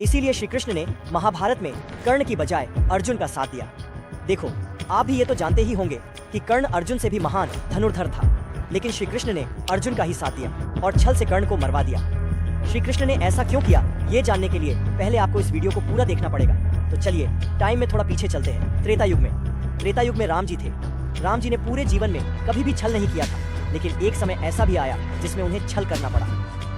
इसीलिए श्री कृष्ण ने महाभारत में कर्ण की बजाय अर्जुन का साथ दिया। देखो, आप भी ये तो जानते ही होंगे कि कर्ण अर्जुन से भी महान धनुर्धर था, लेकिन श्री कृष्ण ने अर्जुन का ही साथ दिया और छल से कर्ण को मरवा दिया। श्री कृष्ण ने ऐसा क्यों किया, ये जानने के लिए पहले आपको इस वीडियो को पूरा देखना पड़ेगा। तो चलिए टाइम में थोड़ा पीछे चलते हैं। त्रेता युग में राम जी थे। राम जी ने पूरे जीवन में कभी भी छल नहीं किया था, लेकिन एक समय ऐसा भी आया जिसमें उन्हें छल करना पड़ा।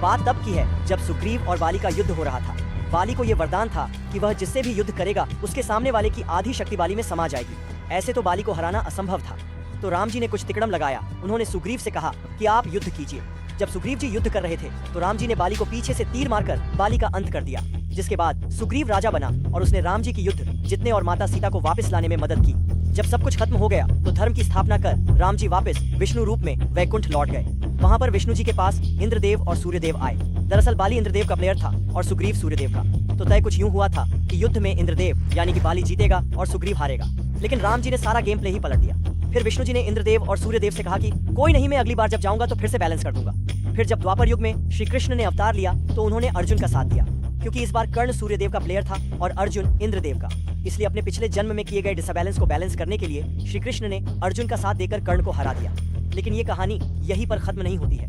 बात तब की है जब सुग्रीव और बाली का युद्ध हो रहा था। बाली को यह वरदान था कि वह जिससे भी युद्ध करेगा उसके सामने वाले की आधी शक्ति बाली में समा जाएगी। ऐसे तो बाली को हराना असंभव था। तो राम जी ने कुछ तिकड़म लगाया। उन्होंने सुग्रीव से कहा कि आप युद्ध कीजिए। जब सुग्रीव जी युद्ध कर रहे थे तो राम जी ने बाली को पीछे से तीर मारकर बाली का अंत कर दिया, जिसके बाद सुग्रीव राजा बना और उसने राम जी की युद्ध जीतने और माता सीता को वापस लाने में मदद की। जब सब कुछ खत्म हो गया तो धर्म की स्थापना कर राम जी वापस विष्णु रूप में वैकुंठ लौट गए। वहाँ पर विष्णु जी के पास इंद्रदेव और सूर्यदेव आए। दरअसल बाली इंद्रदेव का प्लेयर था और सुग्रीव सूर्यदेव का। तो तय कुछ यूं हुआ था कि युद्ध में इंद्रदेव यानी कि बाली जीतेगा और सुग्रीव हारेगा, लेकिन राम जी ने सारा गेम प्ले ही पलट दिया। फिर विष्णु जी ने इंद्रदेव और सूर्यदेव से कहा कि कोई नहीं, मैं अगली बार जब जाऊंगा तो फिर से बैलेंस कर दूंगा। फिर जब द्वापर युग में श्री कृष्ण ने अवतार लिया तो उन्होंने अर्जुन का साथ दिया, क्योंकि इस बार कर्ण सूर्यदेव का प्लेयर था और अर्जुन इंद्रदेव का। इसलिए अपने पिछले जन्म में किए गए डिसबैलेंस को बैलेंस करने के लिए श्री कृष्ण ने अर्जुन का साथ देकर कर्ण को हरा दिया। लेकिन ये कहानी यहीं पर खत्म नहीं होती है।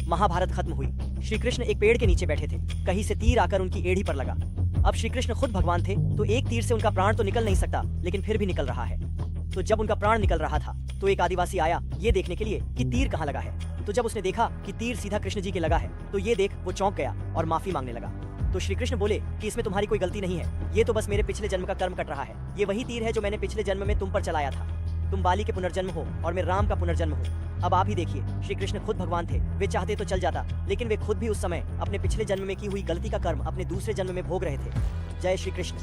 महाभारत खत्म हुई। श्री कृष्ण एक पेड़ के नीचे बैठे थे। कहीं से तीर आकर उनकी एड़ी पर लगा। अब श्री कृष्ण खुद भगवान थे तो एक तीर से उनका प्राण तो निकल नहीं सकता, लेकिन फिर भी निकल रहा है। तो जब उनका प्राण निकल रहा था तो एक आदिवासी आया ये देखने के लिए कि तीर कहाँ लगा है। तो जब उसने देखा कि तीर सीधा कृष्ण जी के लगा है तो ये देख वो चौंक गया और माफी मांगने लगा। तो श्री कृष्ण बोले कि इसमें तुम्हारी कोई गलती नहीं है, ये तो बस मेरे पिछले जन्म का कर्म कट रहा है। ये वही तीर है जो मैंने पिछले जन्म में तुम पर चलाया था। तुम बाली के पुनर्जन्म हो और मैं राम का पुनर्जन्म हूँ। अब आप ही देखिए, श्री कृष्ण खुद भगवान थे। वे चाहते तो चल जाता, लेकिन वे खुद भी उस समय अपने पिछले जन्म में की हुई गलती का कर्म अपने दूसरे जन्म में भोग रहे थे। जय श्री कृष्ण।